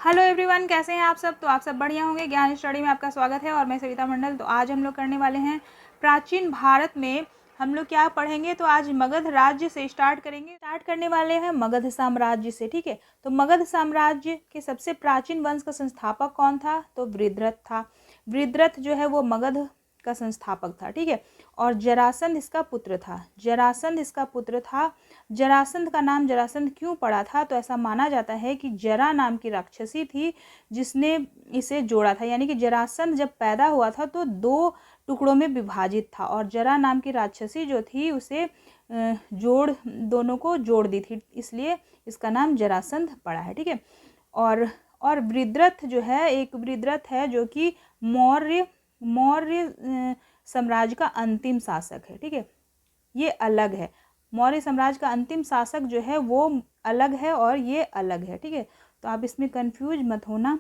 Hello everyone, कैसे हैं आप सब। तो आप सब बढ़िया होंगे। ज्ञान स्टडी में आपका स्वागत है और मैं सविता मंडल। तो आज हम लोग करने वाले हैं प्राचीन भारत में हम लोग क्या पढ़ेंगे। तो आज मगध राज्य से स्टार्ट करेंगे। स्टार्ट करने वाले हैं मगध साम्राज्य से। ठीक है, तो मगध साम्राज्य के सबसे प्राचीन वंश का संस्थापक कौन था। तो वृद्धरथ था। वृद्धरथ जो है वो मगध का संस्थापक था। ठीक है, और जरासंध इसका पुत्र था। जरासंध इसका पुत्र था। जरासंध का नाम जरासंध क्यों पड़ा था। तो ऐसा माना जाता है कि जरा नाम की राक्षसी थी जिसने इसे जोड़ा था। यानी कि जरासंध जब पैदा हुआ था तो दो टुकड़ों में विभाजित था और जरा नाम की राक्षसी जो थी उसे दोनों को जोड़ दी थी, इसलिए इसका नाम जरासंध पड़ा है। ठीक है, और वृद्धरथ जो है, एक वृद्धरथ है जो कि मौर्य साम्राज्य का अंतिम शासक है। ठीक है, ये अलग है। मौर्य साम्राज्य का अंतिम शासक जो है वो अलग है और ये अलग है। ठीक है, तो आप इसमें कंफ्यूज मत होना।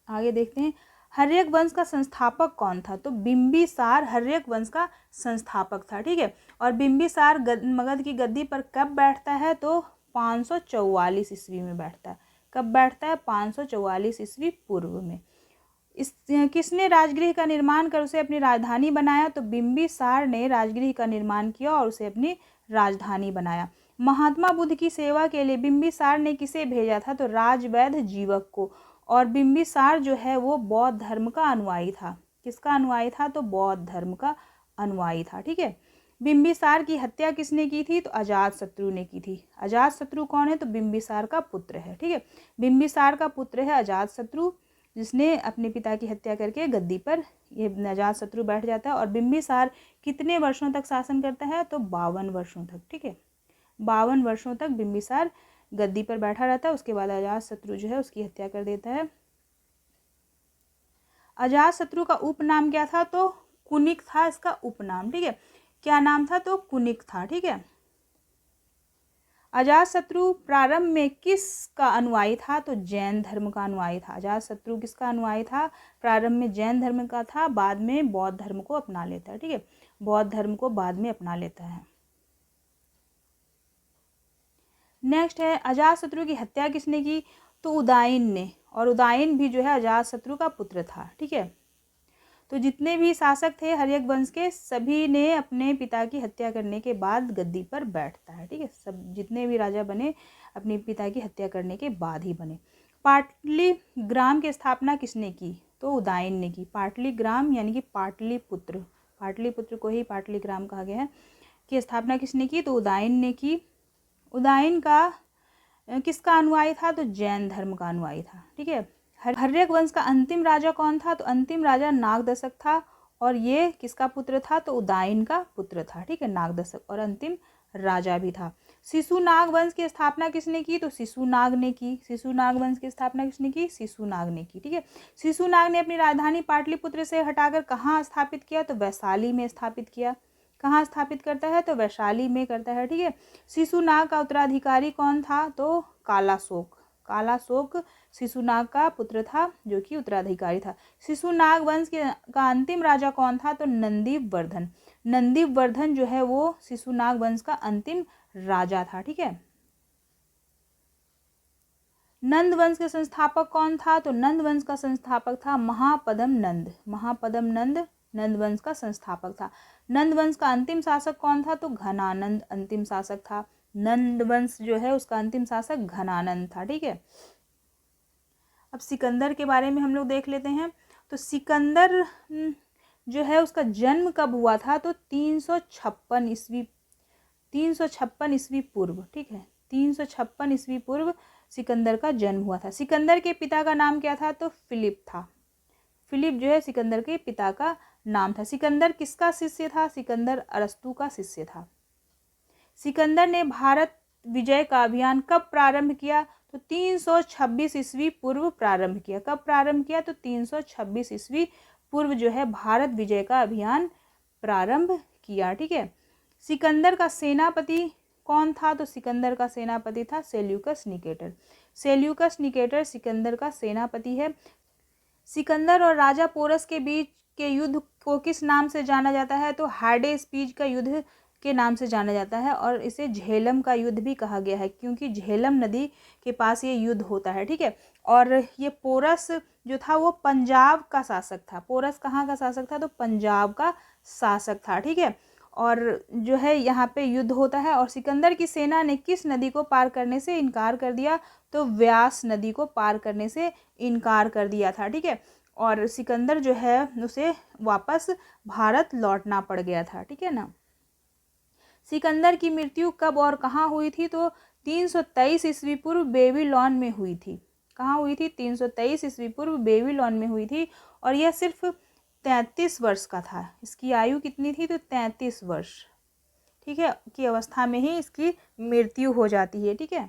आगे देखते हैं, हर्यक वंश का संस्थापक कौन था। तो बिंबिसार हर्यक वंश का संस्थापक था। ठीक है, और बिंबिसार मगध की गद्दी पर कब बैठता है। तो 544 ईस्वी में बैठता है। कब बैठता है। 544 ईस्वी पूर्व में। किसने राजगृह का निर्माण कर उसे अपनी राजधानी बनाया। तो बिंबिसार ने राजगृह का निर्माण किया और उसे अपनी राजधानी बनाया। महात्मा बुद्ध की सेवा के लिए बिंबिसार ने किसे भेजा था। तो राजवैद्य जीवक को। और बिंबिसार जो है वो बौद्ध धर्म का अनुयायी था। किसका अनुयायी था। तो बौद्ध धर्म का अनुयायी था। ठीक है, बिंबिसार की हत्या किसने की थी। तो अजातशत्रु ने की थी। अजातशत्रु कौन है। तो बिंबिसार का पुत्र है। ठीक है, बिंबिसार का पुत्र है अजातशत्रु, जिसने अपने पिता की हत्या करके गद्दी पर ये अजातशत्रु बैठ जाता है। और बिंबिसार कितने वर्षों तक शासन करता है। तो 52 वर्षों तक। ठीक है, 52 वर्षों तक बिंबिसार गद्दी पर बैठा रहता है। उसके बाद अजातशत्रु जो है उसकी हत्या कर देता है। अजातशत्रु का उपनाम क्या था। तो कुनिक था इसका उपनाम। ठीक है, क्या नाम था। तो कुनिक था। ठीक है, अजातशत्रु प्रारंभ में किसका अनुयायी था। तो जैन धर्म का अनुयायी था। अजातशत्रु किसका अनुयायी था। प्रारंभ में जैन धर्म का था, बाद में बौद्ध धर्म को अपना लेता है। ठीक है, बौद्ध धर्म को बाद में अपना लेता है। नेक्स्ट है, अजातशत्रु की हत्या किसने की। तो उदयन ने। और उदयन भी जो है अजातशत्रु का पुत्र था। ठीक है, तो जितने भी शासक थे हर्यक वंश के, सभी ने अपने पिता की हत्या करने के बाद गद्दी पर बैठता है। ठीक है, सब जितने भी राजा बने अपने पिता की हत्या करने के बाद ही बने। पाटलिग्राम की स्थापना किसने की। तो उदयन ने की। पाटलिग्राम यानी कि पाटलिपुत्र, पाटलिपुत्र को ही पाटलिग्राम कहा गया है, की स्थापना किसने की। तो उदयन ने की। उदयन का किसका अनुयायी था। तो जैन धर्म का अनुयायी था। ठीक है, हर्यक वंश का अंतिम राजा कौन था। तो अंतिम राजा नागदशक था। और ये किसका पुत्र था। तो उदयन का पुत्र था। ठीक है, नागदशक, और अंतिम राजा भी था। शिशुनाग वंश की स्थापना किसने की। तो शिशुनाग ने की। शिशुनाग वंश की स्थापना किसने की। शिशुनाग ने की। ठीक है, शिशुनाग ने अपनी राजधानी पाटलिपुत्र से हटाकर कहाँ स्थापित किया। तो वैशाली में स्थापित किया। कहाँ स्थापित करता है। तो वैशाली में करता है। ठीक है, शिशुनाग का उत्तराधिकारी कौन था। तो कालाशोक। कालाशोक शिशुनाग का पुत्र था जो कि उत्तराधिकारी था। शिशुनाग वंश का अंतिम राजा कौन था। तो नंदीवर्धन। नंदीवर्धन जो है वो शिशुनाग वंश का अंतिम राजा था। ठीक है, नंद वंश के संस्थापक कौन था। तो नंद वंश का संस्थापक था महापद्म नंद। महापद्म नंद नंद वंश का संस्थापक था। नंद वंश का अंतिम शासक कौन था। तो घनानंद अंतिम शासक था। नंद वंश जो है उसका अंतिम शासक घनानंद था। ठीक है, अब सिकंदर के बारे में हम लोग देख लेते हैं। तो सिकंदर जो है उसका जन्म कब हुआ था। तो 356 ईस्वी, 356 ईस्वी पूर्व। ठीक है, 356 ईस्वी पूर्व सिकंदर का जन्म हुआ था। सिकंदर के पिता का नाम क्या था। तो फिलिप था। फिलिप जो है सिकंदर के पिता का नाम था। सिकंदर किसका शिष्य था। सिकंदर अरस्तु का शिष्य था। सिकंदर ने भारत विजय का अभियान कब प्रारंभ किया। तो 326 ईस्वी पूर्व प्रारंभ किया। कब प्रारंभ किया। तो 326 ईस्वी पूर्व जो है भारत विजय का अभियान प्रारंभ किया। ठीक है, सिकंदर का सेनापति कौन था। तो सिकंदर का सेनापति था Seleucus Nicator. Seleucus Nicator Sikandar का सेनापति है। सिकंदर और राजा पोरस के बीच के युद्ध को किस नाम से जाना जाता है। तो हाडेस्पीज का युद्ध के नाम से जाना जाता है और इसे झेलम का युद्ध भी कहा गया है, क्योंकि झेलम नदी के पास ये युद्ध होता है, ठीक है। और ये पोरस जो था वो पंजाब का शासक था। पोरस कहाँ का शासक था? तो पंजाब का शासक था, ठीक है। और जो है यहाँ पे युद्ध होता है और सिकंदर की सेना ने किस नदी को पार करने से इनकार कर दिया? तो व्यास नदी को पार करने से इनकार कर दिया था, ठीक है। और सिकंदर जो है उसे वापस भारत लौटना पड़ गया था, ठीक है ना। सिकंदर की मृत्यु कब और कहाँ हुई थी? तो 323 ईस्वी पूर्व बेबीलोन में हुई थी। कहाँ हुई थी? 323 ईस्वी पूर्व बेबीलोन में हुई थी। और यह सिर्फ 33 वर्ष का था। इसकी आयु कितनी थी? तो 33 वर्ष, ठीक है, की अवस्था में ही इसकी मृत्यु हो जाती है, ठीक है।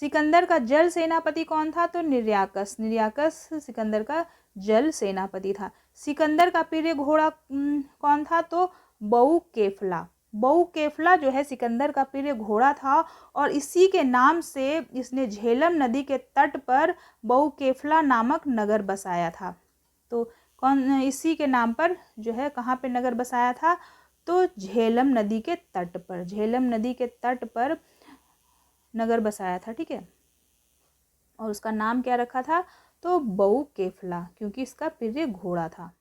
सिकंदर का जल सेनापति कौन था? तो निर्याकस। निर्याकस सिकंदर का जल सेनापति था। सिकंदर का प्रिय घोड़ा कौन था? तो बहुकेफला। बहुकेफला जो है सिकंदर का प्रिय घोड़ा था और इसी के नाम से इसने झेलम नदी के तट पर बहुकेफला नामक नगर बसाया था। तो कौन इसी के नाम पर जो है कहाँ पे नगर बसाया था? तो झेलम नदी के तट पर, झेलम नदी के तट पर नगर बसाया था, ठीक है। और उसका नाम क्या रखा था? तो बहुकेफला, क्योंकि इसका प्रिय घोड़ा था।